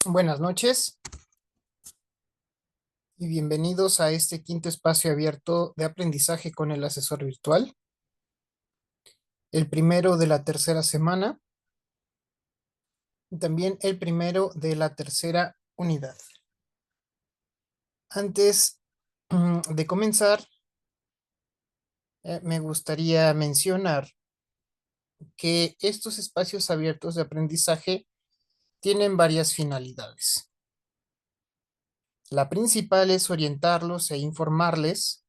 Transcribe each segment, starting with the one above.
Buenas noches y bienvenidos a este quinto espacio abierto de aprendizaje con el asesor virtual, el primero de la tercera semana y también el primero de la tercera unidad. Antes de comenzar, me gustaría mencionar que estos espacios abiertos de aprendizaje tienen varias finalidades. La principal es orientarlos e informarles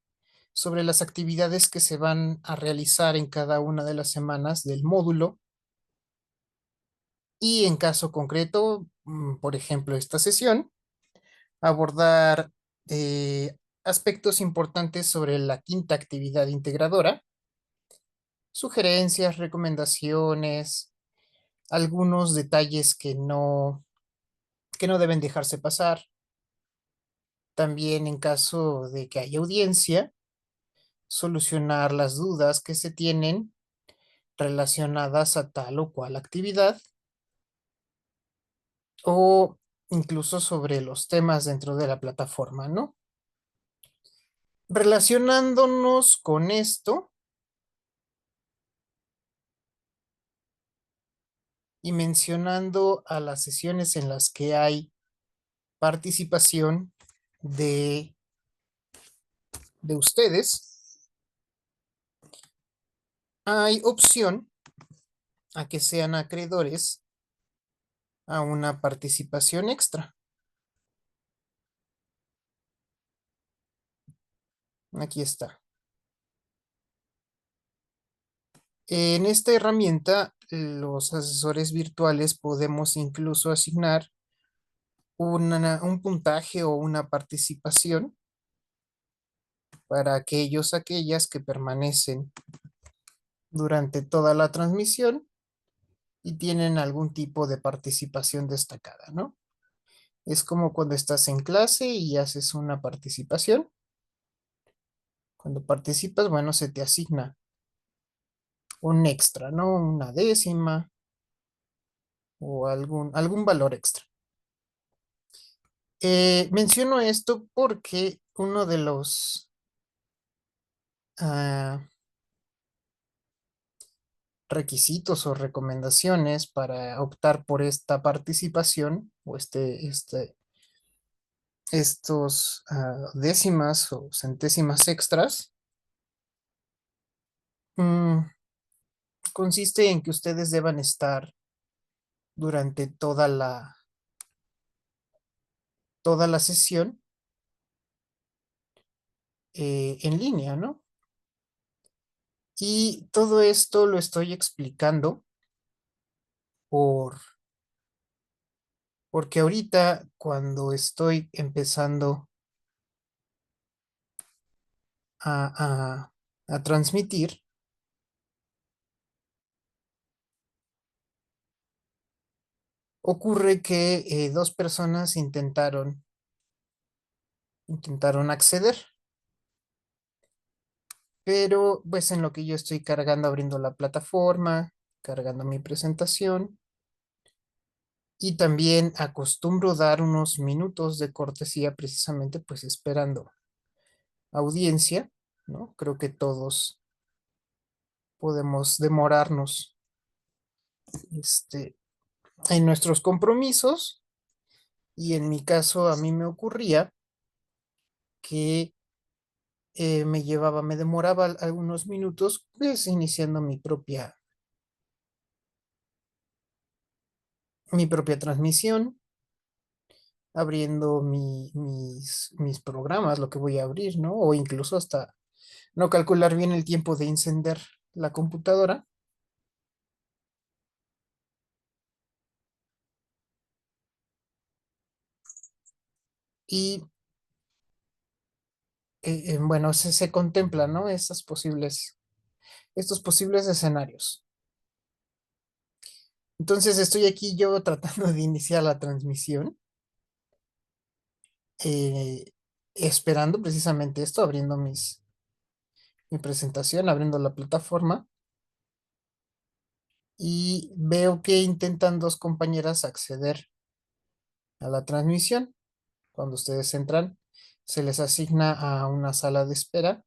sobre las actividades que se van a realizar en cada una de las semanas del módulo y en caso concreto, por ejemplo, esta sesión, abordar aspectos importantes sobre la quinta actividad integradora, sugerencias, recomendaciones, algunos detalles que no deben dejarse pasar. También en caso de que haya audiencia, solucionar las dudas que se tienen relacionadas a tal o cual actividad o incluso sobre los temas dentro de la plataforma, ¿no? Relacionándonos con esto y mencionando a las sesiones en las que hay participación de, de ustedes, hay opción a que sean acreedores a una participación extra. Aquí está. En esta herramienta, los asesores virtuales podemos incluso asignar un puntaje o una participación para aquellas que permanecen durante toda la transmisión y tienen algún tipo de participación destacada, ¿no? Es como cuando estás en clase y haces una participación. Cuando participas, bueno, se te asigna un extra, ¿no? Una décima o algún valor extra. Menciono esto porque uno de los ah, requisitos o recomendaciones para optar por esta participación o estos décimas o centésimas extras, mm, consiste en que ustedes deban estar durante toda la sesión en línea, ¿no? Y todo esto lo estoy explicando por, porque ahorita cuando estoy empezando a, a transmitir, ocurre que dos personas intentaron acceder, pero pues en lo que yo estoy cargando, abriendo la plataforma, cargando mi presentación y también acostumbro dar unos minutos de cortesía precisamente pues esperando audiencia, ¿no? Creo que todos podemos demorarnos este, en nuestros compromisos y en mi caso a mí me ocurría que me demoraba algunos minutos pues iniciando mi propia transmisión, abriendo mis programas, lo que voy a abrir, ¿no? O incluso hasta no calcular bien el tiempo de encender la computadora. Y bueno, se contemplan, ¿no? Estos posibles escenarios. Entonces estoy aquí yo tratando de iniciar la transmisión, eh, esperando precisamente esto, abriendo mi presentación, abriendo la plataforma y veo que intentan dos compañeras acceder a la transmisión. Cuando ustedes entran, se les asigna a una sala de espera.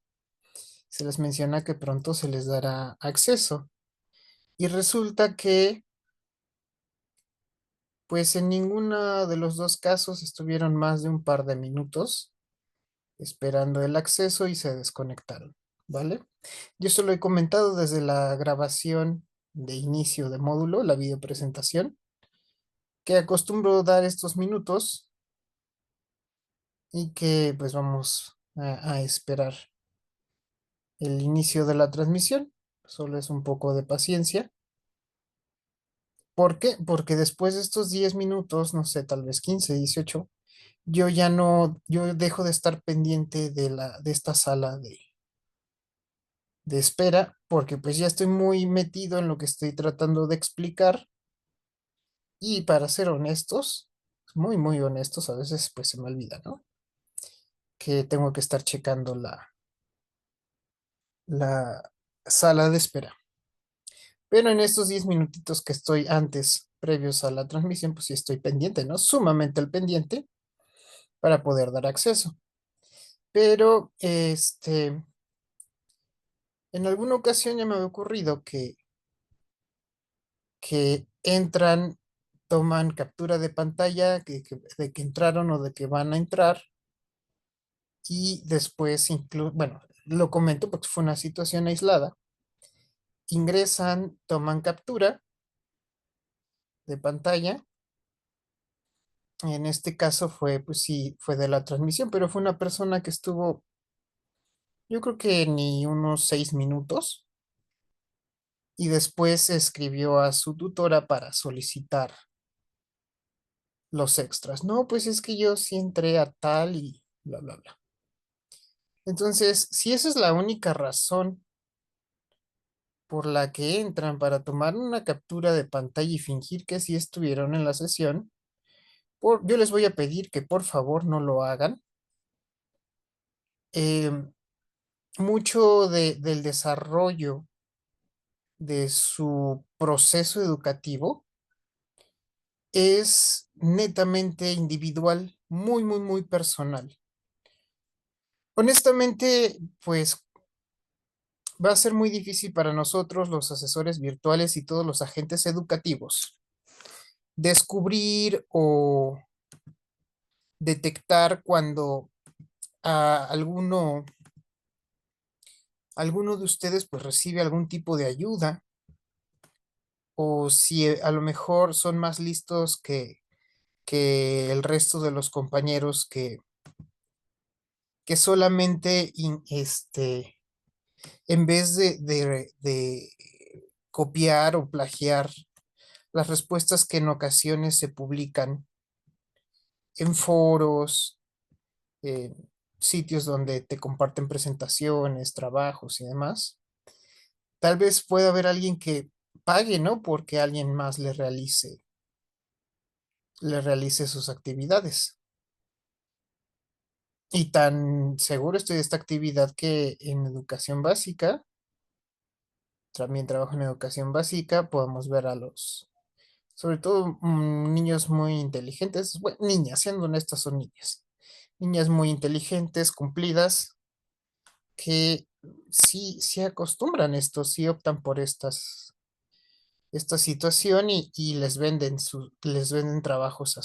Se les menciona que pronto se les dará acceso. Y resulta que, pues en ninguno de los dos casos estuvieron más de un par de minutos esperando el acceso y se desconectaron, ¿vale? Yo se lo he comentado desde la grabación de inicio de módulo, la videopresentación, que acostumbro dar estos minutos y que pues vamos a esperar el inicio de la transmisión. Solo es un poco de paciencia. ¿Por qué? Porque después de estos 10 minutos, no sé, tal vez 15, 18, yo ya no, yo dejo de estar pendiente de esta sala de espera, porque pues ya estoy muy metido en lo que estoy tratando de explicar y para ser honestos, muy, muy honestos, a veces pues se me olvida, ¿no? Que tengo que estar checando la sala de espera. Pero en estos 10 minutitos que estoy antes, previos a la transmisión, pues sí estoy pendiente, ¿no? Sumamente al pendiente para poder dar acceso. Pero, en alguna ocasión ya me había ocurrido que entran, toman captura de pantalla de que entraron o de que van a entrar y después, bueno, lo comento porque fue una situación aislada, ingresan, toman captura de pantalla. En este caso fue, pues sí, fue de la transmisión, pero fue una persona que estuvo, yo creo que ni unos 6 minutos, y después escribió a su tutora para solicitar los extras. No, pues es que yo sí entré a tal y bla, bla, bla. Entonces, si esa es la única razón por la que entran para tomar una captura de pantalla y fingir que sí estuvieron en la sesión, yo les voy a pedir que por favor no lo hagan. Em, Mucho del desarrollo de su proceso educativo es netamente individual, muy, muy, muy personal. Honestamente, pues va a ser muy difícil para nosotros, los asesores virtuales y todos los agentes educativos, descubrir o detectar cuando alguno de ustedes pues recibe algún tipo de ayuda o si a lo mejor son más listos que el resto de los compañeros que solamente en vez de copiar o plagiar las respuestas que en ocasiones se publican en foros, en sitios donde te comparten presentaciones, trabajos y demás, tal vez pueda haber alguien que pague, ¿no? Porque alguien más le realice sus actividades. Y tan seguro estoy de esta actividad que en educación básica, también trabajo en educación básica, podemos ver a sobre todo niños muy inteligentes, bueno, niñas, siendo honestas, son niñas. Niñas muy inteligentes, cumplidas, que sí acostumbran esto, sí optan por esta situación y les venden trabajos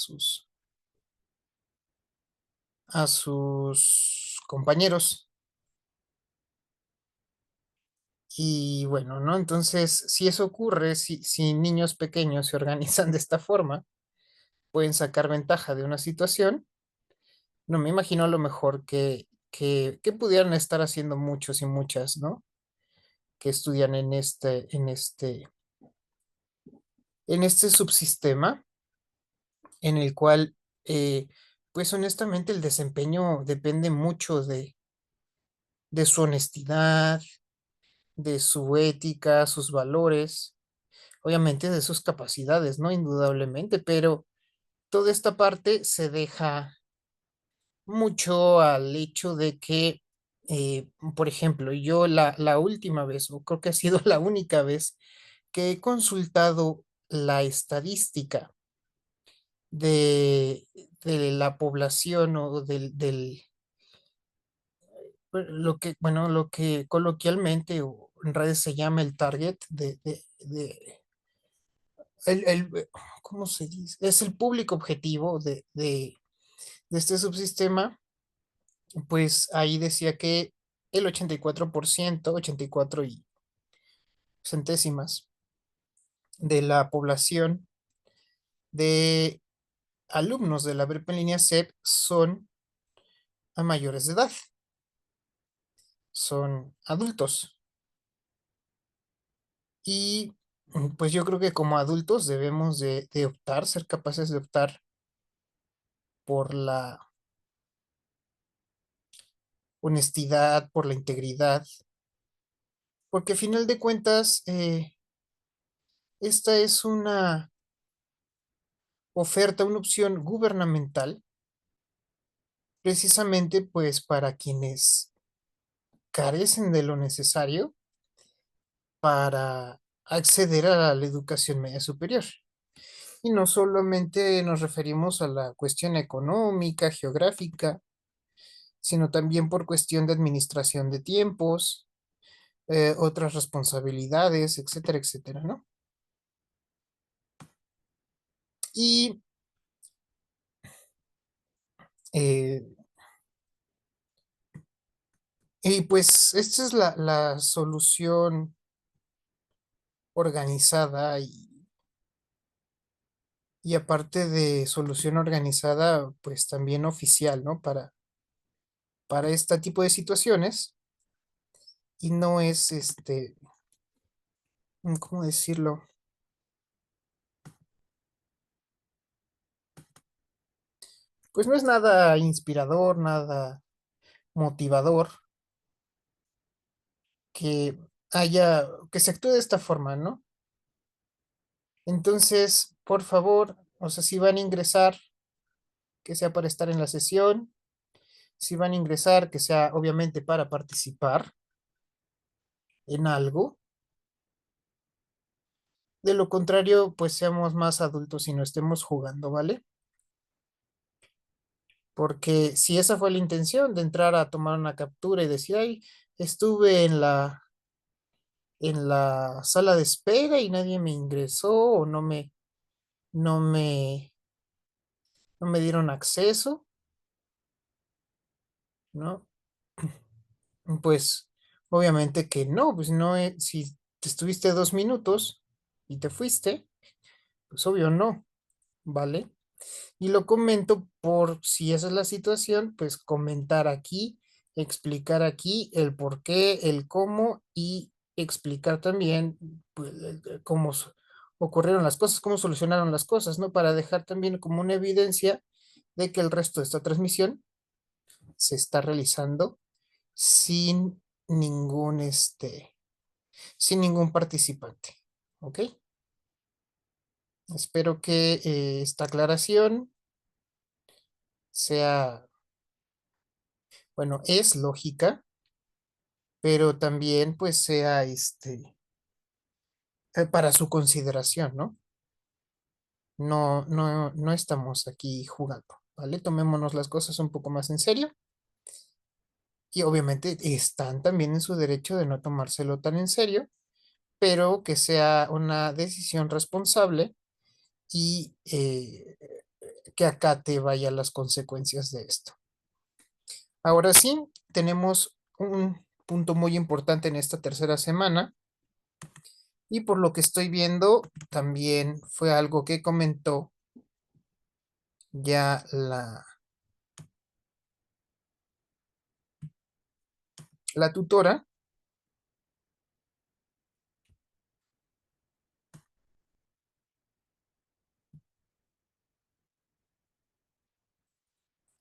a sus compañeros. Y bueno, ¿no? Entonces, si eso ocurre, si niños pequeños se organizan de esta forma, pueden sacar ventaja de una situación. No me imagino a lo mejor que pudieran estar haciendo muchos y muchas, ¿no? Que estudian en este subsistema en el cual, pues honestamente, el desempeño depende mucho de su honestidad, de su ética, sus valores, obviamente de sus capacidades, ¿no? Indudablemente, pero toda esta parte se deja mucho al hecho de que, por ejemplo, yo la última vez, o creo que ha sido la única vez que he consultado la estadística de, de la población o lo que, bueno, lo que coloquialmente o en redes se llama el target ¿cómo se dice? Es el público objetivo de este subsistema, pues ahí decía que el 84%, 84 y centésimas de la población de alumnos de la prepa en línea CEP son a mayores de edad, son adultos. Y pues yo creo que como adultos debemos de optar, ser capaces de optar por la honestidad, por la integridad, porque a final de cuentas, esta es una oferta, una opción gubernamental, precisamente pues para quienes carecen de lo necesario para acceder a la educación media superior. Y no solamente nos referimos a la cuestión económica, geográfica, sino también por cuestión de administración de tiempos, otras responsabilidades, etcétera, etcétera, ¿no? Y, eh, y pues esta es la solución organizada y aparte de solución organizada, pues también oficial, ¿no? Para este tipo de situaciones y no es ¿cómo decirlo? Pues no es nada inspirador, nada motivador que que se actúe de esta forma, ¿no? Entonces, por favor, o sea, si van a ingresar, que sea para estar en la sesión, si van a ingresar, que sea obviamente para participar en algo. De lo contrario, pues seamos más adultos y no estemos jugando, ¿vale? Porque si esa fue la intención de entrar a tomar una captura y decir, ay, estuve en la sala de espera y nadie me ingresó o no me, no me dieron acceso, ¿no? Pues obviamente que no, pues no, si te estuviste 2 minutos y te fuiste, pues obvio no, ¿vale? Y lo comento por si esa es la situación, pues comentar aquí, explicar aquí el por qué, el cómo y explicar también pues, cómo ocurrieron las cosas, cómo solucionaron las cosas, ¿no? Para dejar también como una evidencia de que el resto de esta transmisión se está realizando sin ningún, sin ningún participante, ¿ok? Espero que esta aclaración sea, bueno, es lógica, pero también pues sea, para su consideración, ¿no? No estamos aquí jugando, ¿vale? Tomémonos las cosas un poco más en serio y obviamente están también en su derecho de no tomárselo tan en serio, pero que sea una decisión responsable y que acate vaya las consecuencias de esto. Ahora sí, tenemos un punto muy importante en esta tercera semana y por lo que estoy viendo también fue algo que comentó ya la tutora,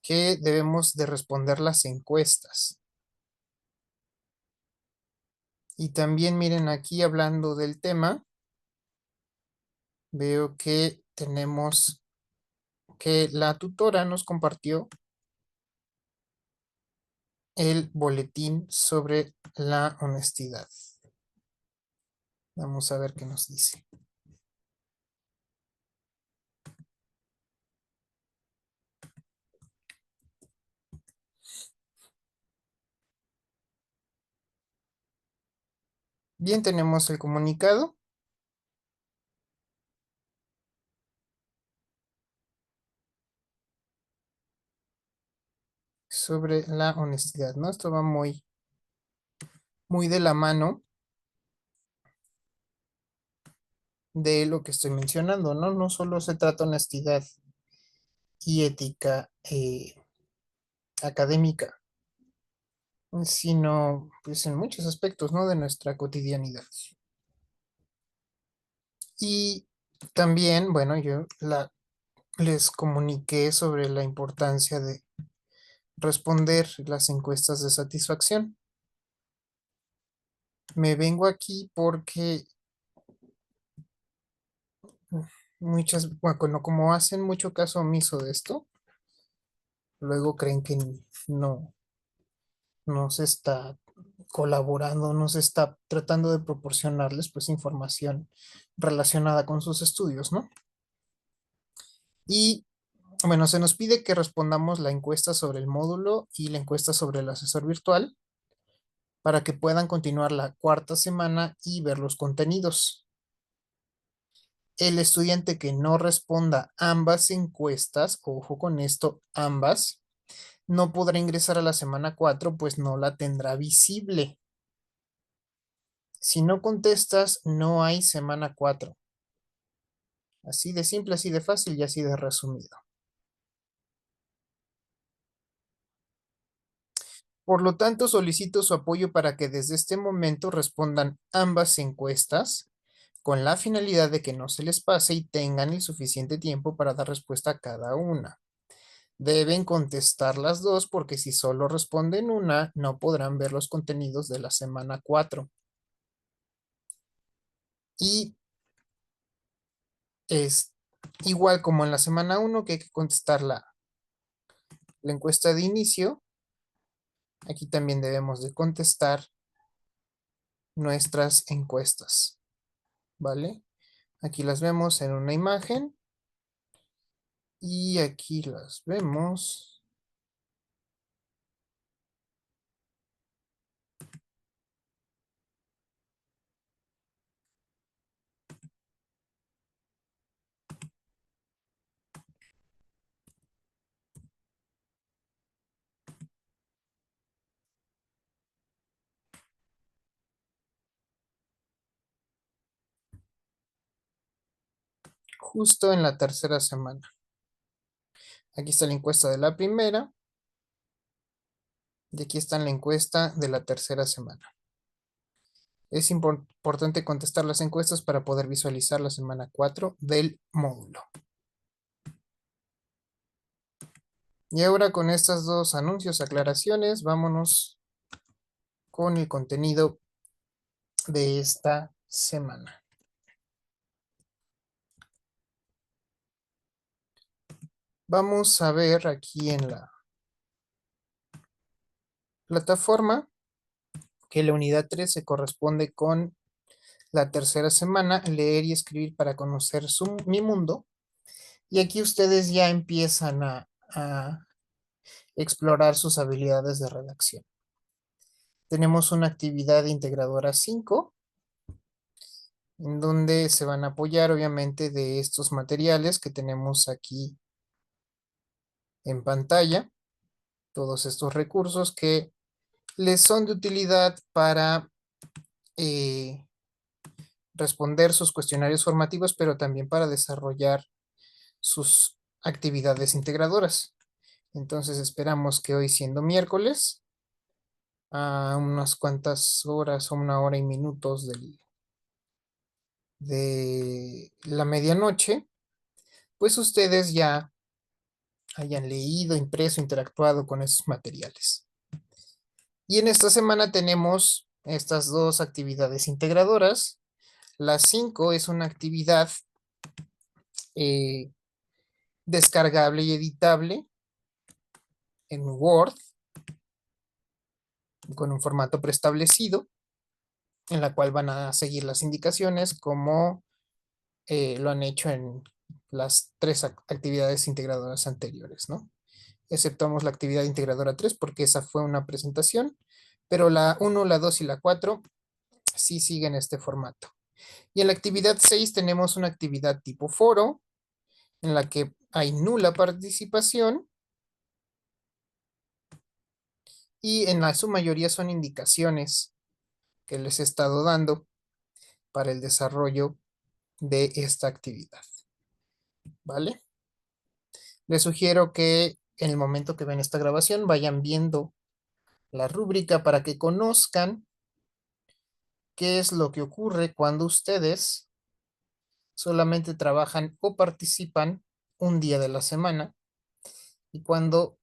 que debemos de responder las encuestas. Y también miren aquí hablando del tema, veo que tenemos que la tutora nos compartió el boletín sobre la honestidad. Vamos a ver qué nos dice. Bien, tenemos el comunicado sobre la honestidad, ¿no? Esto va muy de la mano de lo que estoy mencionando, ¿no? No solo se trata de honestidad y ética académica, sino pues en muchos aspectos, ¿no? De nuestra cotidianidad. Y también, bueno, les comuniqué sobre la importancia de responder las encuestas de satisfacción. Me vengo aquí porque bueno, como hacen mucho caso omiso de esto, luego creen que no, no se está colaborando, no se está tratando de proporcionarles pues información relacionada con sus estudios, ¿no? Y bueno, se nos pide que respondamos la encuesta sobre el módulo y la encuesta sobre el asesor virtual para que puedan continuar la cuarta semana y ver los contenidos. El estudiante que no responda ambas encuestas, ojo con esto, ambas, no podrá ingresar a la semana 4, pues no la tendrá visible. Si no contestas, no hay semana 4. Así de simple, así de fácil y así de resumido. Por lo tanto, solicito su apoyo para que desde este momento respondan ambas encuestas con la finalidad de que no se les pase y tengan el suficiente tiempo para dar respuesta a cada una. Deben contestar las dos porque si solo responden una, no podrán ver los contenidos de la semana 4. Y es igual como en la semana 1 que hay que contestar la encuesta de inicio. Aquí también debemos de contestar nuestras encuestas, ¿vale? Aquí las vemos en una imagen y aquí las vemos justo en la tercera semana. Aquí está la encuesta de la primera y aquí está la encuesta de la tercera semana. Es importante contestar las encuestas para poder visualizar la semana 4 del módulo. Y ahora con estas dos anuncios, aclaraciones, vámonos con el contenido de esta semana. Vamos a ver aquí en la plataforma que la unidad 3 se corresponde con la tercera semana, leer y escribir para conocer mi mundo. Y aquí ustedes ya empiezan a explorar sus habilidades de redacción. Tenemos una actividad integradora 5, en donde se van a apoyar obviamente de estos materiales que tenemos aquí en pantalla, todos estos recursos que les son de utilidad para eh, responder sus cuestionarios formativos, pero también para desarrollar sus actividades integradoras. Entonces esperamos que hoy, siendo miércoles, a unas cuantas horas o una hora y minutos de la medianoche, pues ustedes ya hayan leído, impreso, interactuado con esos materiales. Y en esta semana tenemos estas dos actividades integradoras. La 5 es una actividad eh, descargable y editable en Word con un formato preestablecido, en la cual van a seguir las indicaciones como lo han hecho en las tres actividades integradoras anteriores, ¿no? Exceptuamos la actividad integradora 3 porque esa fue una presentación, pero la 1, la 2 y la 4 sí siguen este formato. Y en la actividad 6 tenemos una actividad tipo foro, en la que hay nula participación y en su mayoría son indicaciones que les he estado dando para el desarrollo de esta actividad, ¿vale? Les sugiero que en el momento que ven esta grabación vayan viendo la rúbrica para que conozcan qué es lo que ocurre cuando ustedes solamente trabajan o participan un día de la semana y cuando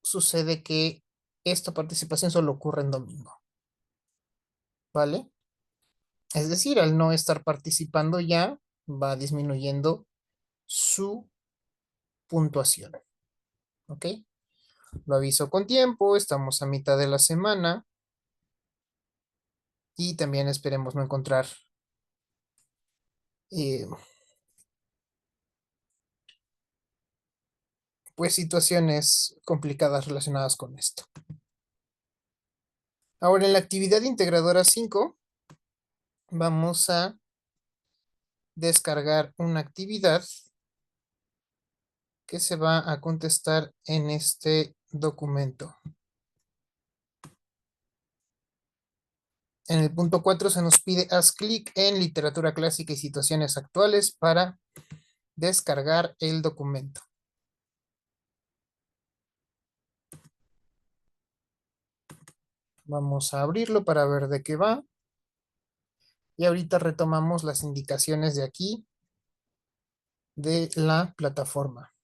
sucede que esta participación solo ocurre en domingo, ¿vale? Es decir, al no estar participando ya va disminuyendo su puntuación, ¿ok? Lo aviso con tiempo, estamos a mitad de la semana y también esperemos no encontrar eh, pues situaciones complicadas relacionadas con esto. Ahora en la actividad integradora 5 vamos a descargar una actividad que se va a contestar en este documento. En el punto 4 se nos pide haz clic en literatura clásica y situaciones actuales para descargar el documento. Vamos a abrirlo para ver de qué va. Y ahorita retomamos las indicaciones de aquí de la plataforma.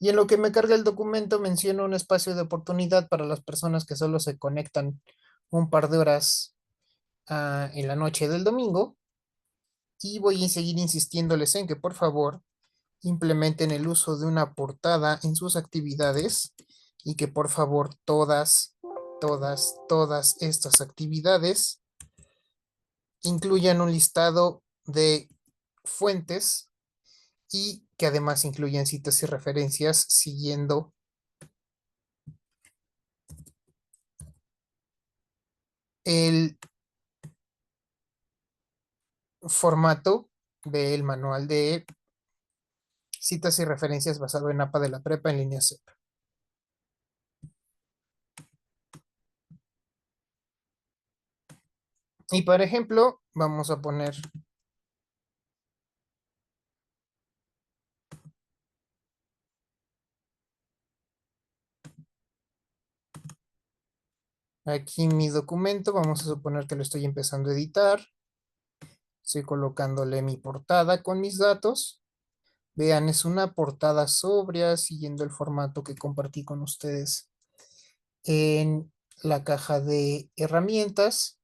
Y en lo que me carga el documento menciono un espacio de oportunidad para las personas que solo se conectan un par de horas en la noche del domingo. Y voy a seguir insistiéndoles en que por favor implementen el uso de una portada en sus actividades y que por favor todas estas actividades incluyan un listado de fuentes y que además incluyan citas y referencias siguiendo el formato del manual de citas y referencias basado en APA de la prepa en línea CEP. Y por ejemplo, vamos a poner aquí mi documento, vamos a suponer que lo estoy empezando a editar. Estoy colocándole mi portada con mis datos. Vean, es una portada sobria, siguiendo el formato que compartí con ustedes en la caja de herramientas.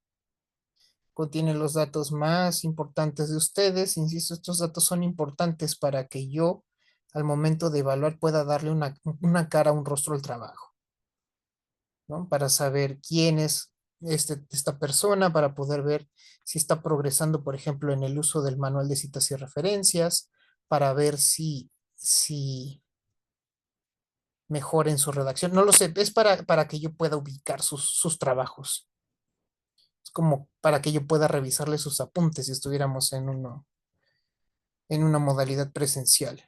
Contiene los datos más importantes de ustedes. Insisto, estos datos son importantes para que yo, al momento de evaluar, pueda darle una cara, un rostro al trabajo, ¿no? Para saber quién es esta persona, para poder ver si está progresando, por ejemplo, en el uso del manual de citas y referencias, para ver si mejora en su redacción. No lo sé, es para que yo pueda ubicar sus trabajos. Es como para que yo pueda revisarle sus apuntes si estuviéramos en una modalidad presencial.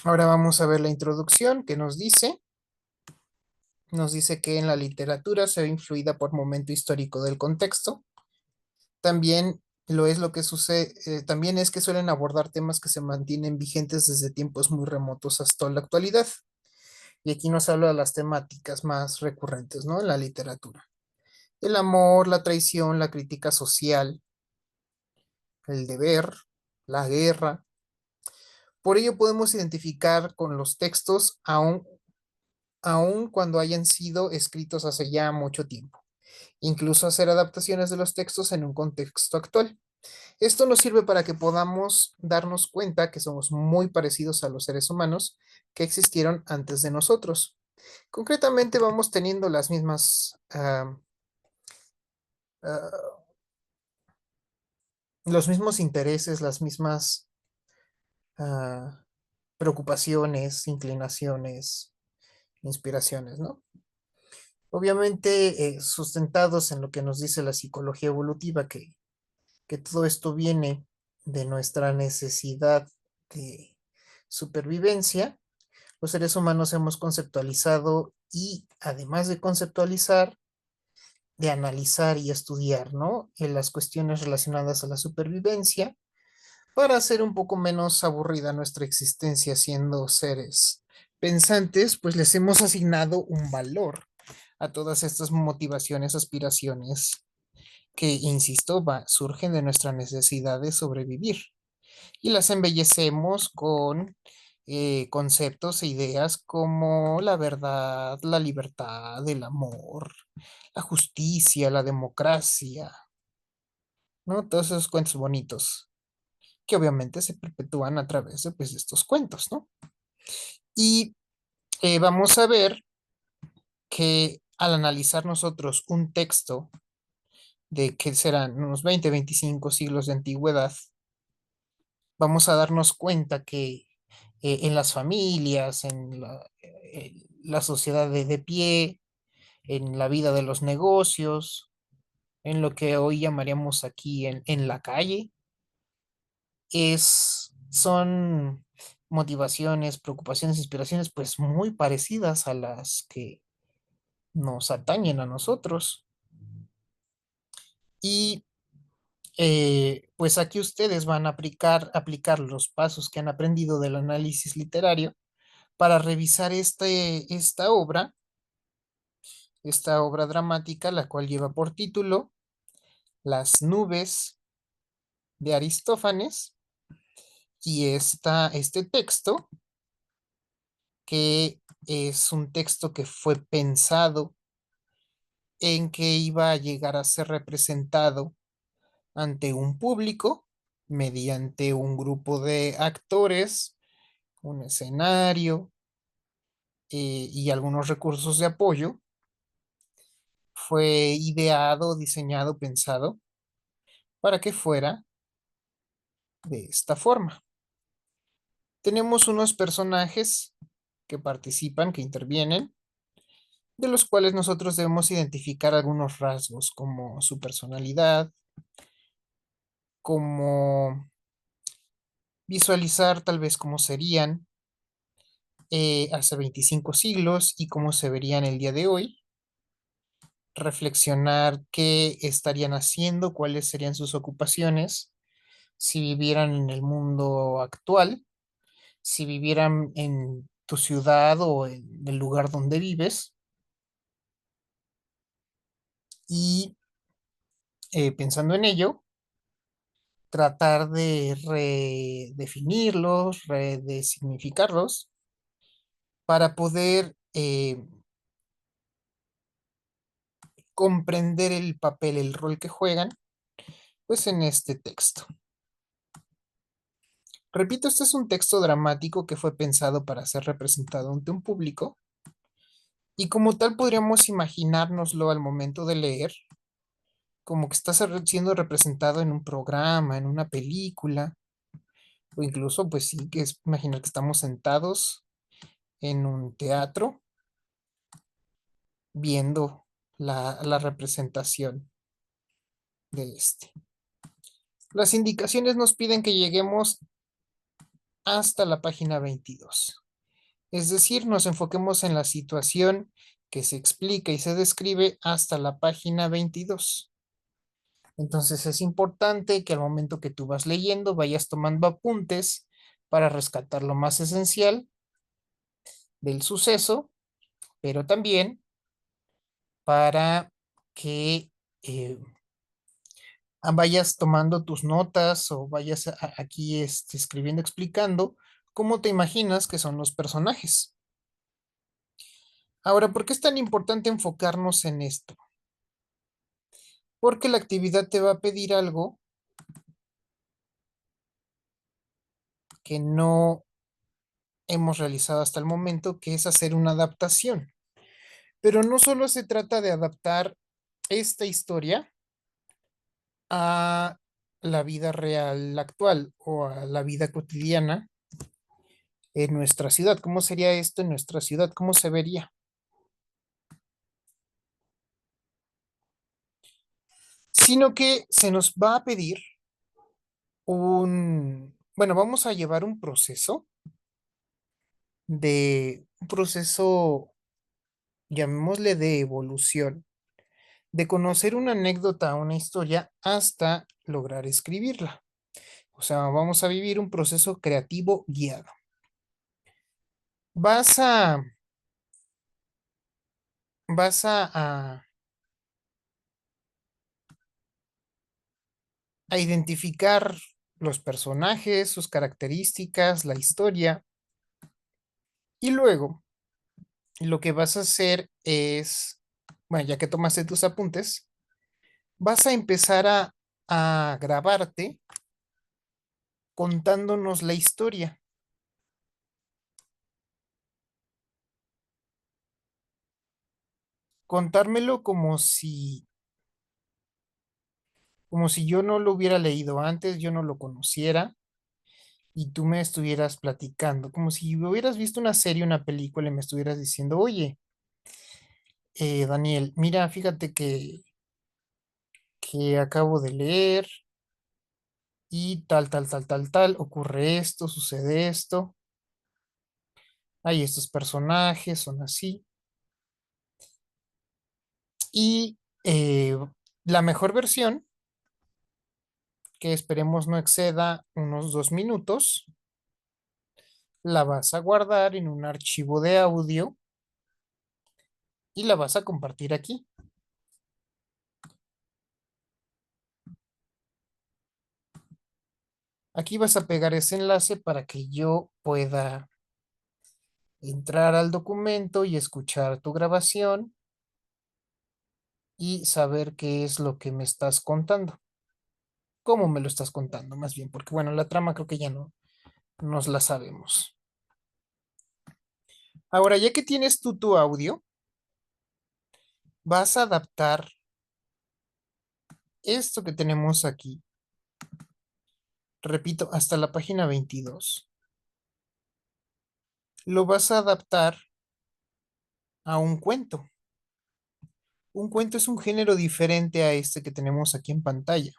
Ahora vamos a ver la introducción que nos dice que en la literatura se ve influida por momento histórico del contexto. También lo que sucede, también es que suelen abordar temas que se mantienen vigentes desde tiempos muy remotos hasta la actualidad. Y aquí nos habla de las temáticas más recurrentes, ¿no? En la literatura. El amor, la traición, la crítica social, el deber, la guerra. Por ello podemos identificar con los textos aun cuando hayan sido escritos hace ya mucho tiempo. Incluso hacer adaptaciones de los textos en un contexto actual. Esto nos sirve para que podamos darnos cuenta que somos muy parecidos a los seres humanos que existieron antes de nosotros. Concretamente vamos teniendo las mismas los mismos intereses, las mismas ah, preocupaciones, inclinaciones, inspiraciones, ¿no? Obviamente, sustentados en lo que nos dice la psicología evolutiva, que todo esto viene de nuestra necesidad de supervivencia. Los seres humanos hemos conceptualizado y, además de conceptualizar, de analizar y estudiar, ¿no? En las cuestiones relacionadas a la supervivencia para hacer un poco menos aburrida nuestra existencia siendo seres pensantes, pues les hemos asignado un valor a todas estas motivaciones, aspiraciones que, insisto, surgen de nuestra necesidad de sobrevivir y las embellecemos con conceptos e ideas como la verdad, la libertad, el amor, la justicia, la democracia, ¿no? Todos esos cuentos bonitos que obviamente se perpetúan a través de, pues, de estos cuentos, ¿no? Y vamos a ver que al analizar nosotros un texto de que serán unos 20, 25 siglos de antigüedad, vamos a darnos cuenta que en las familias, en la sociedad de pie, en la vida de los negocios, en lo que hoy llamaríamos aquí en la calle, son motivaciones, preocupaciones, inspiraciones, pues muy parecidas a las que nos atañen a nosotros. Y pues aquí ustedes van a aplicar los pasos que han aprendido del análisis literario para revisar esta obra dramática, la cual lleva por título Las nubes de Aristófanes, y este texto, que es un texto que fue pensado en que iba a llegar a ser representado ante un público mediante un grupo de actores, un escenario y algunos recursos de apoyo. Fue ideado, diseñado, pensado para que fuera de esta forma. Tenemos unos personajes que participan, que intervienen, de los cuales nosotros debemos identificar algunos rasgos como su personalidad, como visualizar tal vez cómo serían hace 25 siglos y cómo se verían el día de hoy, reflexionar qué estarían haciendo, cuáles serían sus ocupaciones si vivieran en el mundo actual, si vivieran en tu ciudad o en el lugar donde vives, y pensando en ello, tratar de redefinirlos, redesignificarlos para poder comprender el papel, el rol que juegan, pues en este texto. Repito, este es un texto dramático que fue pensado para ser representado ante un público y como tal podríamos imaginárnoslo al momento de leer como que está siendo representado en un programa, en una película, o incluso pues sí, que es imaginar que estamos sentados en un teatro viendo la representación de este. Las indicaciones nos piden que lleguemos hasta la página 22. Es decir, nos enfoquemos en la situación que se explica y se describe hasta la página 22. Entonces es importante que al momento que tú vas leyendo vayas tomando apuntes para rescatar lo más esencial del suceso, pero también para que vayas tomando tus notas o vayas aquí escribiendo, explicando cómo te imaginas que son los personajes. Ahora, ¿por qué es tan importante enfocarnos en esto? Porque la actividad te va a pedir algo que no hemos realizado hasta el momento, que es hacer una adaptación. Pero no solo se trata de adaptar esta historia a la vida real actual o a la vida cotidiana en nuestra ciudad. ¿Cómo sería esto en nuestra ciudad? ¿Cómo se vería? Sino que se nos va a pedir bueno, vamos a llevar un proceso, llamémosle de evolución, de conocer una anécdota, una historia, hasta lograr escribirla. O sea, vamos a vivir un proceso creativo guiado. Vas a, vas a identificar los personajes, sus características, la historia, y luego lo que vas a hacer es, bueno, ya que tomaste tus apuntes, vas a empezar a grabarte contándonos la historia, contármelo como si yo no lo hubiera leído antes, yo no lo conociera y tú me estuvieras platicando, como si hubieras visto una serie, una película y me estuvieras diciendo, oye, Daniel, mira, fíjate que acabo de leer y tal, tal, tal, tal, tal, ocurre esto, sucede esto, hay estos personajes, son así. Y la mejor versión, que esperemos no exceda unos 2 minutos, la vas a guardar en un archivo de audio y la vas a compartir aquí. Aquí vas a pegar ese enlace para que yo pueda entrar al documento y escuchar tu grabación y saber qué es lo que me estás contando. ¿Cómo me lo estás contando? Más bien, porque bueno, la trama creo que ya no nos la sabemos. Ahora, ya que tienes tú tu audio, vas a adaptar esto que tenemos aquí, repito, hasta la página 22. Lo vas a adaptar a un cuento. Un cuento es un género diferente a este que tenemos aquí en pantalla.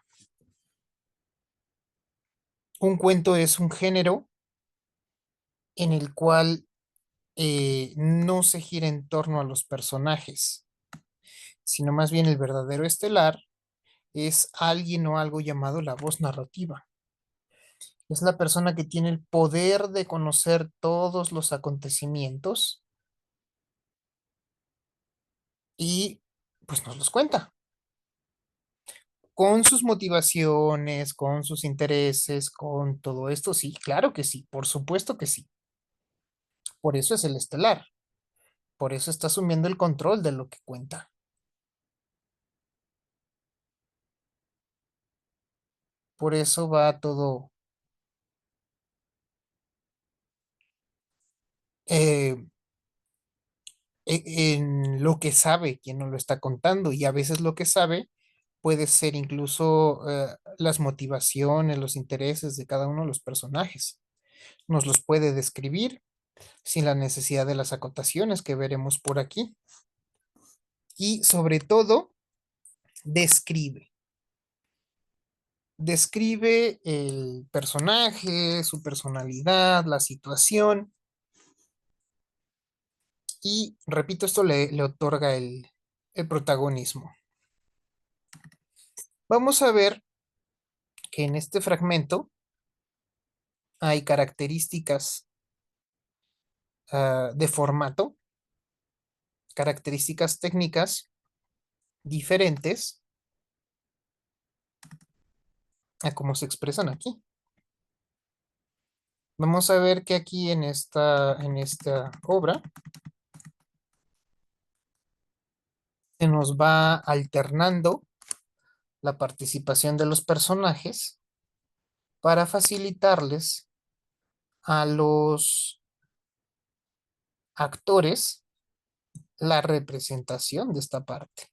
Un cuento es un género en el cual no se gira en torno a los personajes, sino más bien el verdadero estelar es alguien o algo llamado la voz narrativa. Es la persona que tiene el poder de conocer todos los acontecimientos y pues nos los cuenta con sus motivaciones, con sus intereses, con todo esto. Sí, claro que sí, por supuesto que sí. Por eso es el estelar, por eso está asumiendo el control de lo que cuenta. Por eso va todo eh, en lo que sabe quien nos lo está contando y a veces lo que sabe puede ser incluso las motivaciones, los intereses de cada uno de los personajes. Nos los puede describir sin la necesidad de las acotaciones que veremos por aquí. Y sobre todo, describe. Describe el personaje, su personalidad, la situación y, repito, esto le otorga el protagonismo. Vamos a ver que en este fragmento hay características de formato, características técnicas diferentes a cómo se expresan aquí. Vamos a ver que aquí en esta obra se nos va alternando la participación de los personajes para facilitarles a los actores la representación de esta parte.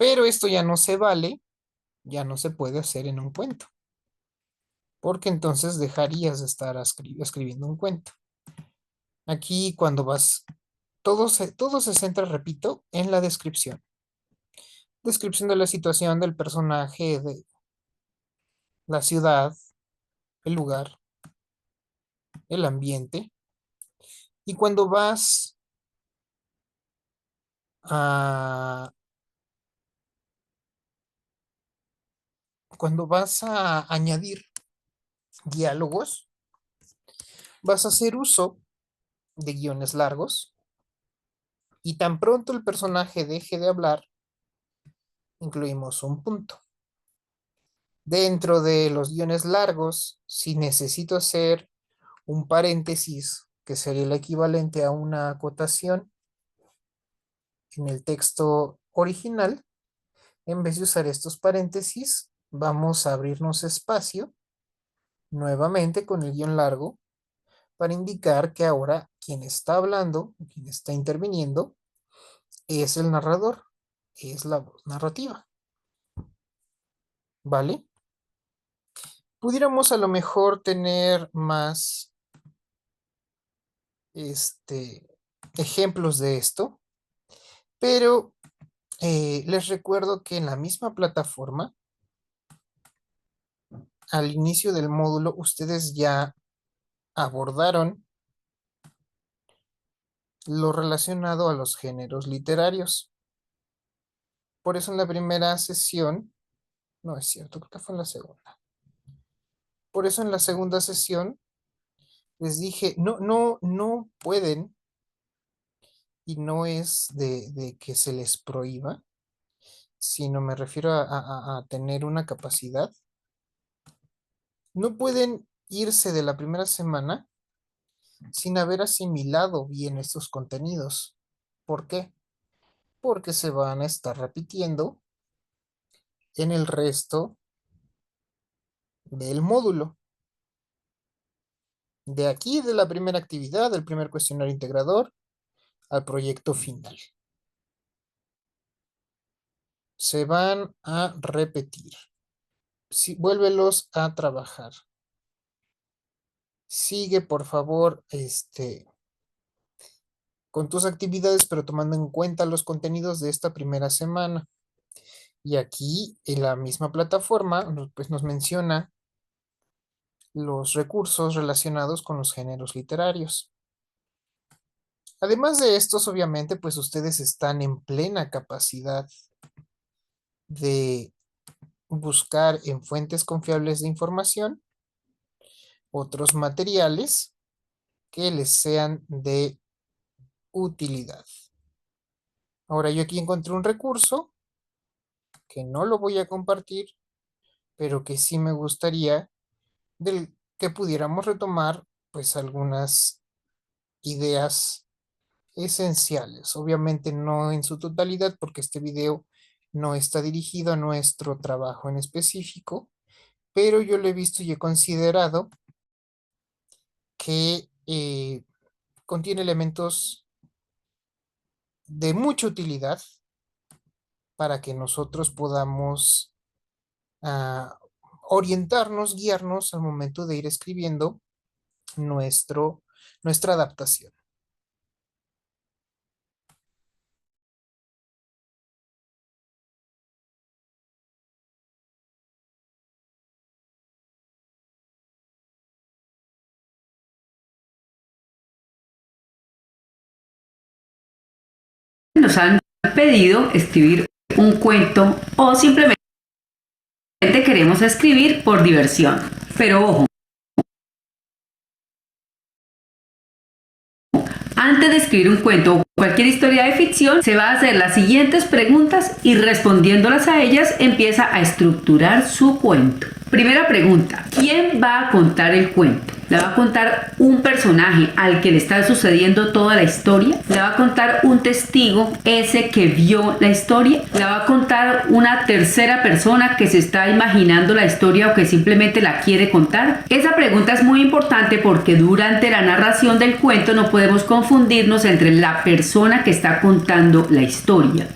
Pero esto ya no se vale, ya no se puede hacer en un cuento, porque entonces dejarías de estar escribiendo un cuento. Aquí cuando vas, todo se centra, repito, en la descripción. Descripción de la situación del personaje, de la ciudad, el lugar, el ambiente. Y a, cuando vas a añadir diálogos, vas a hacer uso de guiones largos y tan pronto el personaje deje de hablar, incluimos un punto. Dentro de los guiones largos, si necesito hacer un paréntesis, que sería el equivalente a una acotación en el texto original, en vez de usar estos paréntesis, vamos a abrirnos espacio nuevamente con el guión largo para indicar que ahora quien está hablando, quien está interviniendo, es el narrador, es la voz narrativa. ¿Vale? Pudiéramos a lo mejor tener más ejemplos de esto, pero les recuerdo que en la misma plataforma, al inicio del módulo, ustedes ya abordaron lo relacionado a los géneros literarios. Por eso en la primera sesión, no es cierto, creo que fue en la segunda. Por eso en la segunda sesión les dije, no pueden, y no es de que se les prohíba, sino me refiero a tener una capacidad. No pueden irse de la primera semana sin haber asimilado bien estos contenidos. ¿Por qué? Porque se van a estar repitiendo en el resto del módulo. De aquí, de la primera actividad, del primer cuestionario integrador, al proyecto final. Se van a repetir. Sí, vuélvelos a trabajar. Sigue, por favor, con tus actividades, pero tomando en cuenta los contenidos de esta primera semana. Y aquí, en la misma plataforma, pues nos menciona los recursos relacionados con los géneros literarios. Además de estos, obviamente, pues ustedes están en plena capacidad de buscar en fuentes confiables de información otros materiales que les sean de utilidad. Ahora yo aquí encontré un recurso que no lo voy a compartir, pero que sí me gustaría del que pudiéramos retomar pues algunas ideas esenciales. Obviamente no en su totalidad porque este video no está dirigido a nuestro trabajo en específico, pero yo lo he visto y he considerado que contiene elementos de mucha utilidad para que nosotros podamos ah, orientarnos, guiarnos al momento de ir escribiendo nuestra adaptación. Nos han pedido escribir un cuento o simplemente queremos escribir por diversión. Pero ojo, antes de escribir un cuento o cualquier historia de ficción, se va a hacer las siguientes preguntas y respondiéndolas a ellas empieza a estructurar su cuento. Primera pregunta, ¿quién va a contar el cuento? ¿La va a contar un personaje al que le está sucediendo toda la historia? ¿La va a contar un testigo, ese que vio la historia? ¿La va a contar una tercera persona que se está imaginando la historia o que simplemente la quiere contar? Esa pregunta es muy importante porque durante la narración del cuento no podemos confundirnos entre la persona que está contando la historia.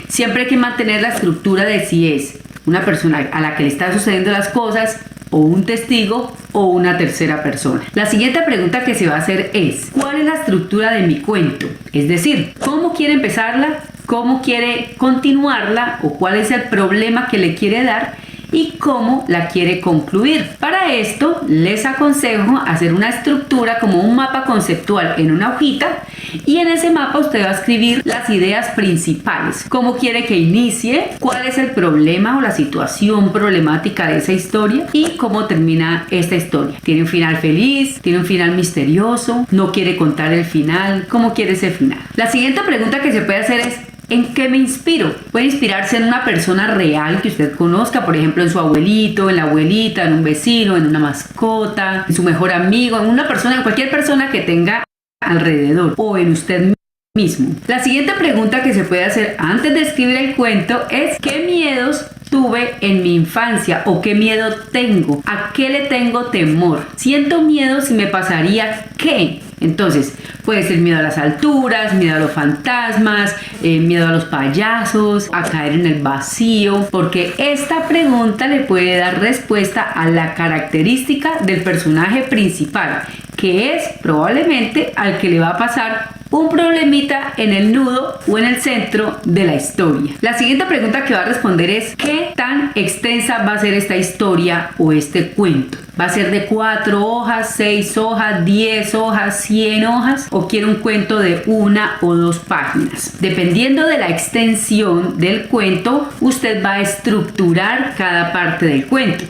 Siempre hay que mantener la estructura de si es una persona a la que le están sucediendo las cosas, o un testigo, o una tercera persona. La siguiente pregunta que se va a hacer es: ¿cuál es la estructura de mi cuento? Es decir, ¿cómo quiere empezarla? ¿Cómo quiere continuarla? ¿O cuál es el problema que le quiere dar? Y cómo la quiere concluir. Para esto les aconsejo hacer una estructura como un mapa conceptual en una hojita, y en ese mapa usted va a escribir las ideas principales, cómo quiere que inicie, cuál es el problema o la situación problemática de esa historia y cómo termina esta historia. ¿Tiene un final feliz? ¿Tiene un final misterioso? ¿No quiere contar el final? ¿Cómo quiere ese final? La siguiente pregunta que se puede hacer es: ¿en qué me inspiro? Puede inspirarse en una persona real que usted conozca, por ejemplo en su abuelito, en la abuelita, en un vecino, en una mascota, en su mejor amigo, en una persona, en cualquier persona que tenga alrededor, o en usted mismo. La siguiente pregunta que se puede hacer antes de escribir el cuento es: ¿qué miedos tuve en mi infancia o qué miedo tengo? ¿A qué le tengo temor? Siento miedo si me pasaría ¿qué? Entonces, puede ser miedo a las alturas, miedo a los fantasmas, miedo a los payasos, a caer en el vacío, porque esta pregunta le puede dar respuesta a la característica del personaje principal, que es probablemente al que le va a pasar un problemita en el nudo o en el centro de la historia. La siguiente pregunta que va a responder es: ¿qué tan extensa va a ser esta historia o este cuento? ¿Va a ser de 4 hojas, 6 hojas, 10 hojas, 100 hojas? ¿O quiere un cuento de 1 o 2 páginas? Dependiendo de la extensión del cuento, usted va a estructurar cada parte del cuento.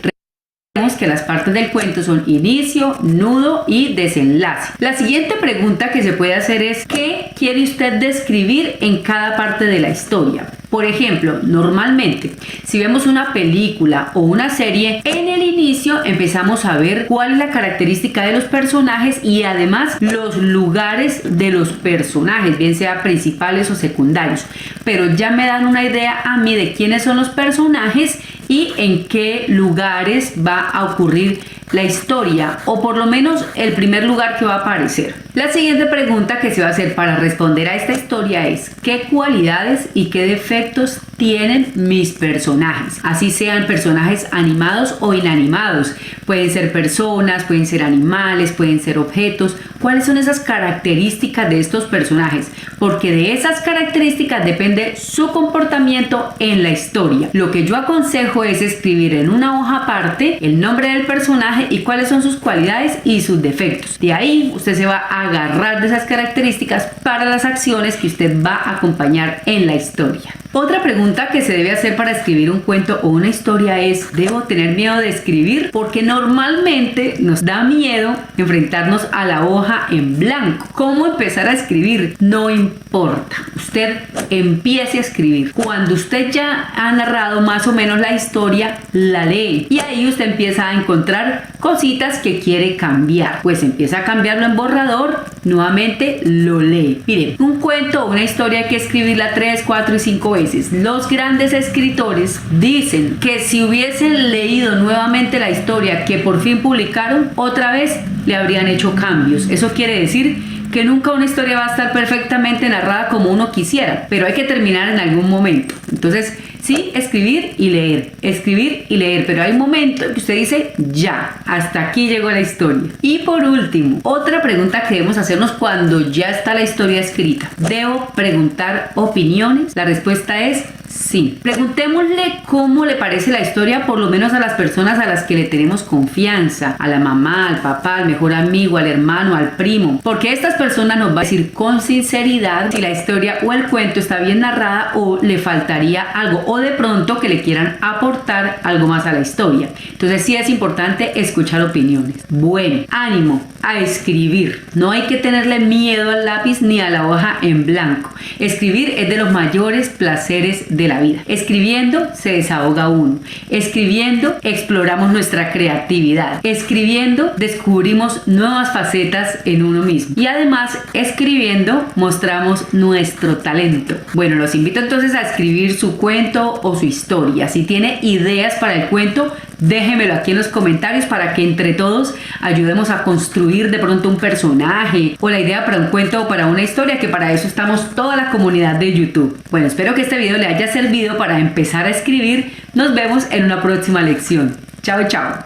Que las partes del cuento son inicio, nudo y desenlace. La siguiente pregunta que se puede hacer es: ¿qué quiere usted describir en cada parte de la historia? Por ejemplo, normalmente, si vemos una película o una serie, en el inicio empezamos a ver cuál es la característica de los personajes y además los lugares de los personajes, bien sea principales o secundarios. Pero ya me dan una idea a mí de quiénes son los personajes y en qué lugares va a ocurrir la historia, o por lo menos el primer lugar que va a aparecer. La siguiente pregunta que se va a hacer para responder a esta historia es: ¿qué cualidades y qué defectos tienen mis personajes? Así sean personajes animados o inanimados. Pueden ser personas, pueden ser animales, pueden ser objetos. ¿Cuáles son esas características de estos personajes? Porque de esas características depende su comportamiento en la historia. Lo que yo aconsejo es escribir en una hoja aparte el nombre del personaje y cuáles son sus cualidades y sus defectos. De ahí usted se va a agarrar de esas características para las acciones que usted va a acompañar en la historia. Otra pregunta que se debe hacer para escribir un cuento o una historia es: ¿debo tener miedo de escribir? Porque normalmente nos da miedo enfrentarnos a la hoja en blanco. ¿Cómo empezar a escribir? No importa. Usted empiece a escribir. Cuando usted ya ha narrado más o menos la historia, la lee. Y ahí usted empieza a encontrar cositas que quiere cambiar. Pues empieza a cambiarlo en borrador, nuevamente lo lee. Miren, un cuento o una historia hay que escribirla 3, 4 y 5 veces. Los grandes escritores dicen que si hubiesen leído nuevamente la historia que por fin publicaron, otra vez le habrían hecho cambios. Eso quiere decir que nunca una historia va a estar perfectamente narrada como uno quisiera, pero hay que terminar en algún momento. Entonces, sí, escribir y leer, pero hay un momento que usted dice: ya, hasta aquí llegó la historia. Y por último, otra pregunta que debemos hacernos cuando ya está la historia escrita: ¿debo preguntar opiniones? La respuesta es sí. Preguntémosle cómo le parece la historia, por lo menos a las personas a las que le tenemos confianza, a la mamá, al papá, al mejor amigo, al hermano, al primo, porque estas personas nos van a decir con sinceridad si la historia o el cuento está bien narrada o le faltaría faltaría algo o de pronto que le quieran aportar algo más a la historia. Entonces sí es importante escuchar opiniones. Bueno, ánimo a escribir. No hay que tenerle miedo al lápiz ni a la hoja en blanco. Escribir es de los mayores placeres de la vida. Escribiendo se desahoga uno. Escribiendo exploramos nuestra creatividad. Escribiendo descubrimos nuevas facetas en uno mismo. Y además escribiendo mostramos nuestro talento. Bueno, los invito entonces a escribir su cuento o su historia. Si tiene ideas para el cuento, déjemelo aquí en los comentarios para que entre todos ayudemos a construir de pronto un personaje o la idea para un cuento o para una historia, que para eso estamos toda la comunidad de YouTube. Bueno, espero que este video le haya servido para empezar a escribir. Nos vemos en una próxima lección. Chao, chao.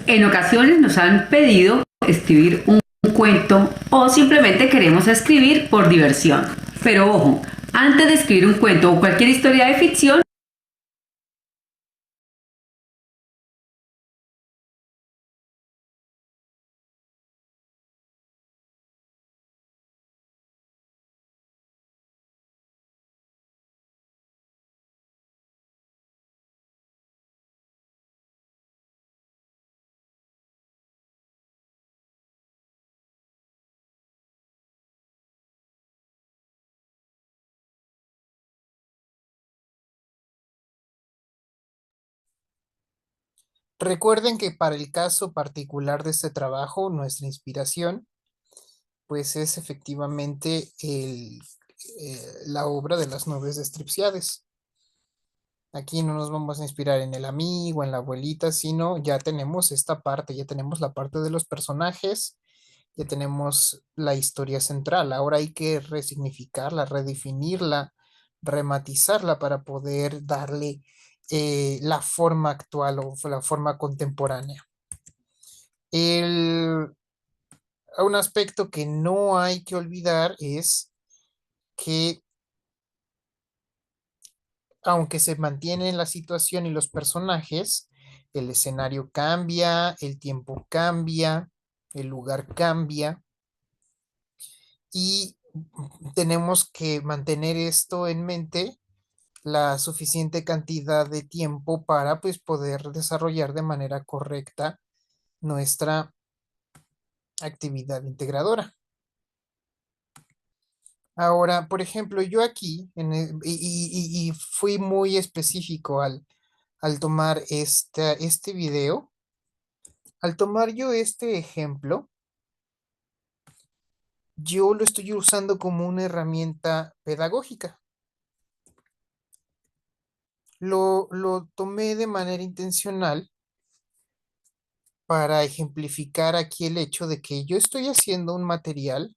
En ocasiones nos han pedido escribir un cuento o simplemente queremos escribir por diversión. Pero ojo, antes de escribir un cuento o cualquier historia de ficción, Recuerden que para el caso particular de este trabajo, nuestra inspiración, pues es efectivamente la obra de las nubes de Stripsiades. Aquí no nos vamos a inspirar en el amigo, en la abuelita, sino ya tenemos esta parte, ya tenemos la parte de los personajes, ya tenemos la historia central. Ahora hay que resignificarla, redefinirla, rematizarla para poder darle la forma actual o la forma contemporánea. Un aspecto que no hay que olvidar es que aunque se mantiene la situación y los personajes, el escenario cambia, el tiempo cambia, el lugar cambia y tenemos que mantener esto en mente, la suficiente cantidad de tiempo para pues poder desarrollar de manera correcta nuestra actividad integradora. Ahora, por ejemplo, yo aquí y fui muy específico al tomar este video. Al tomar yo este ejemplo, yo lo estoy usando como una herramienta pedagógica. Lo tomé de manera intencional para ejemplificar aquí el hecho de que yo estoy haciendo un material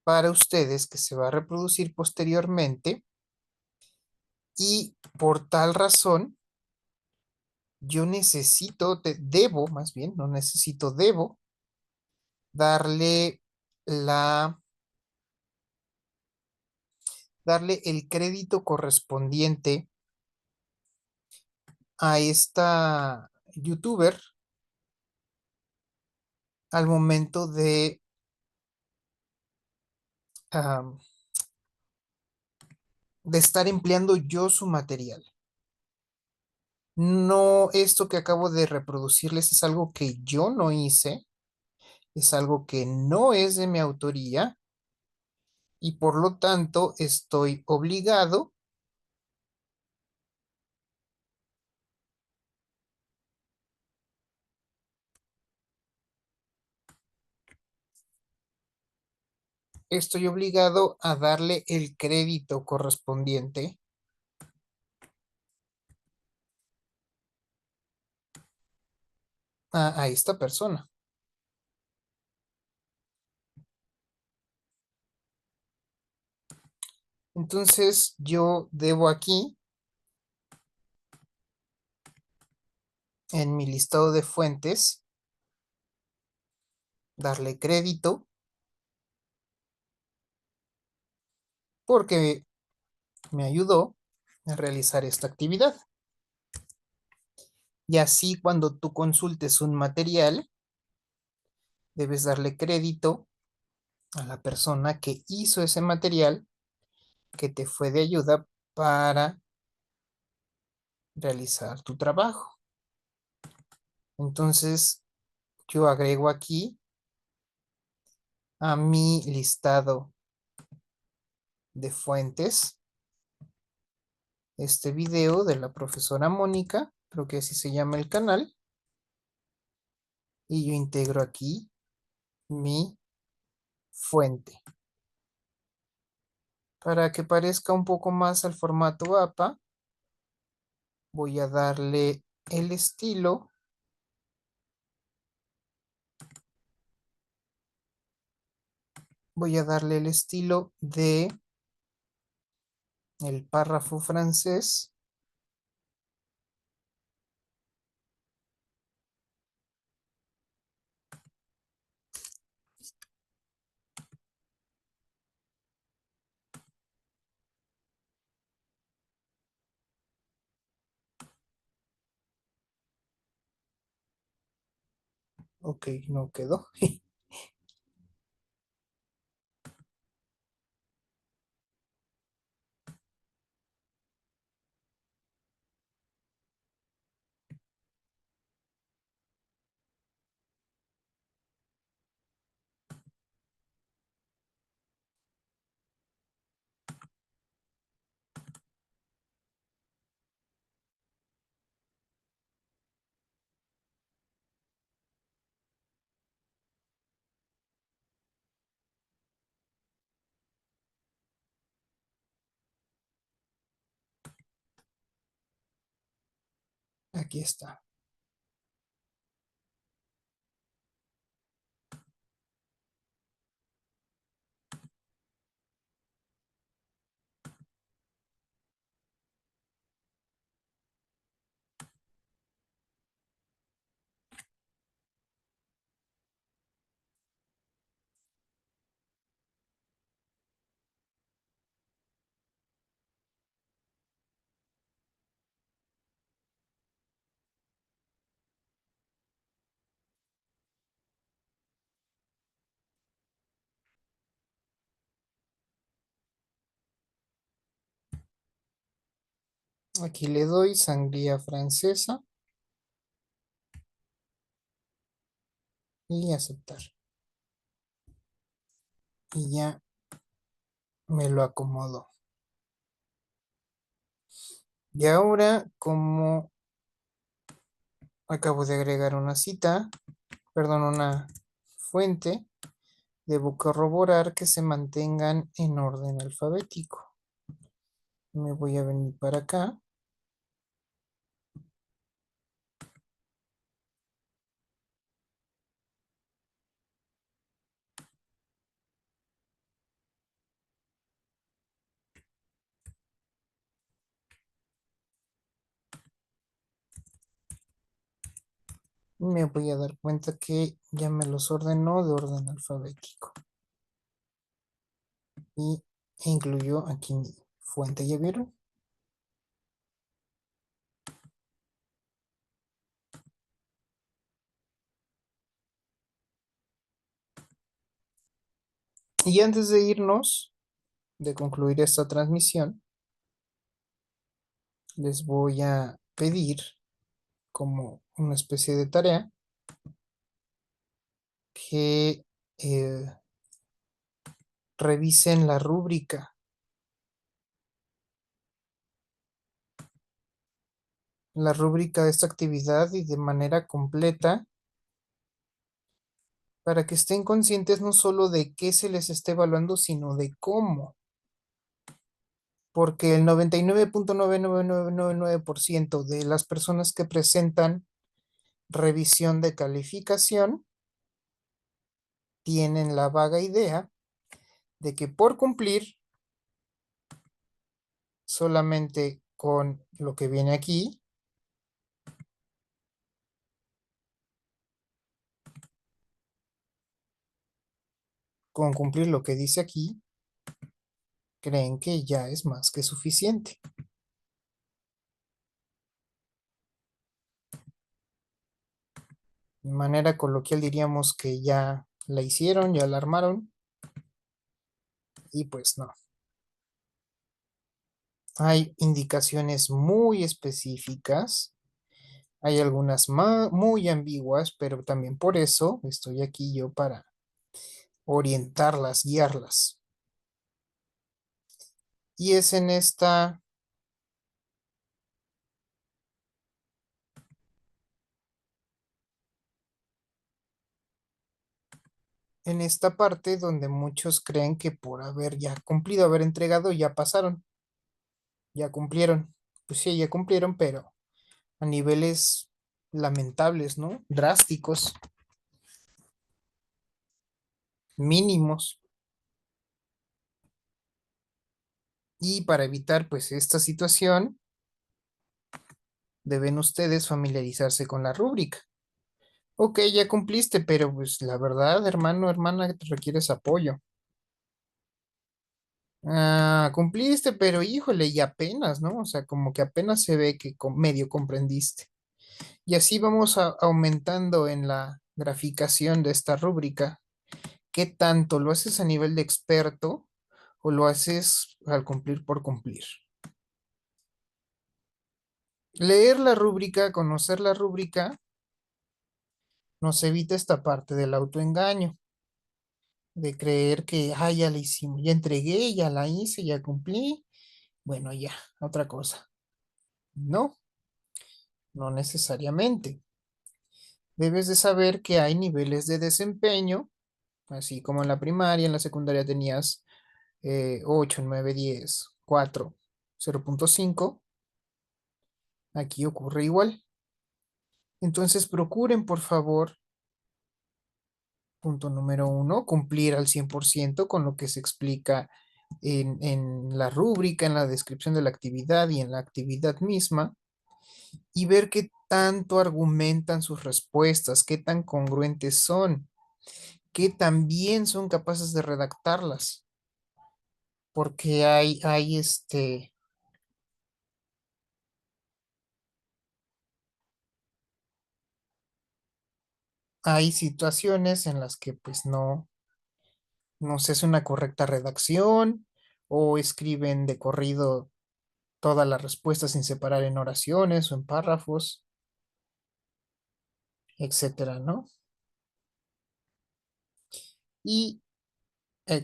para ustedes que se va a reproducir posteriormente y por tal razón yo debo, más bien, no necesito, debo darle darle el crédito correspondiente a esta youtuber al momento am, de estar empleando yo su material. No, esto que acabo de reproducirles es algo que yo no hice, es algo que no es de mi autoría y por lo tanto estoy obligado a darle el crédito correspondiente a esta persona. Entonces yo debo aquí, en mi listado de fuentes, darle crédito porque me ayudó a realizar esta actividad. Y así cuando tú consultes un material, debes darle crédito a la persona que hizo ese material que te fue de ayuda para realizar tu trabajo. Entonces, yo agrego aquí a mi listado de fuentes este video de la profesora Mónica, creo que así se llama el canal, y yo integro aquí mi fuente. Para que parezca un poco más al formato APA, voy a darle el estilo. Voy a darle el estilo de el párrafo francés. Ok, no quedó. Aquí está. Aquí le doy sangría francesa y aceptar. Y ya me lo acomodo. Y ahora, como acabo de agregar una cita, perdón, una fuente, debo corroborar que se mantengan en orden alfabético. Me voy a venir para acá. Me voy a dar cuenta que ya me los ordenó de orden alfabético. Y incluyó aquí mi fuente, ¿ya vieron? Y antes de irnos, de concluir esta transmisión, les voy a pedir como una especie de tarea que revisen la rúbrica de esta actividad y de manera completa para que estén conscientes no solo de qué se les está evaluando, sino de cómo. Porque el 99.99999% de las personas que presentan revisión de calificación tienen la vaga idea de que por cumplir solamente con lo que viene aquí, con cumplir lo que dice aquí, ok, creen que ya es más que suficiente. De manera coloquial diríamos que ya la hicieron, ya la armaron y pues no. Hay indicaciones muy específicas, hay algunas muy ambiguas, pero también por eso estoy aquí yo para orientarlas, guiarlas. Y es en esta parte donde muchos creen que por haber ya cumplido, haber entregado, ya pasaron, ya cumplieron. Pues sí, ya cumplieron, pero a niveles lamentables, ¿no? Drásticos, mínimos. Y para evitar pues esta situación, deben ustedes familiarizarse con la rúbrica. Ok, ya cumpliste, pero pues la verdad, hermano, hermana, te requieres apoyo. Ah, cumpliste, pero híjole, y apenas, ¿no? O sea, como que apenas se ve que medio comprendiste. Y así vamos aumentando en la graficación de esta rúbrica. ¿Qué tanto lo haces a nivel de experto o lo haces al cumplir por cumplir? Leer la rúbrica, conocer la rúbrica, nos evita esta parte del autoengaño, de creer que, ah, ya la hicimos, ya entregué, ya la hice, ya cumplí, bueno, ya, otra cosa. No, no necesariamente. Debes de saber que hay niveles de desempeño, así como en la primaria, en la secundaria tenías 8, 9, 10, 4, 0.5, aquí ocurre igual. Entonces procuren, por favor, punto número uno, cumplir al 100% con lo que se explica en la rúbrica, en la descripción de la actividad y en la actividad misma, y ver qué tanto argumentan sus respuestas, qué tan congruentes son, qué tan bien son capaces de redactarlas, porque hay situaciones en las que pues no se hace una correcta redacción o escriben de corrido todas las respuestas sin separar en oraciones o en párrafos, etcétera, ¿no? Y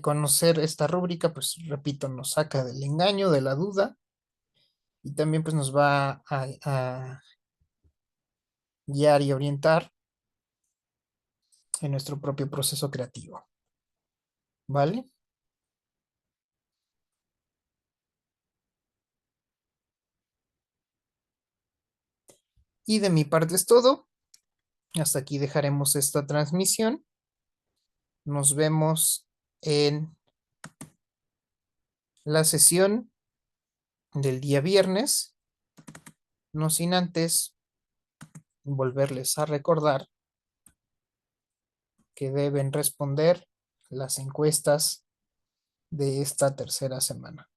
conocer esta rúbrica, pues repito, nos saca del engaño, de la duda y también pues nos va a guiar y orientar en nuestro propio proceso creativo, ¿vale? Y de mi parte es todo. Hasta aquí dejaremos esta transmisión. Nos vemos en la sesión del día viernes, no sin antes volverles a recordar que deben responder las encuestas de esta tercera semana.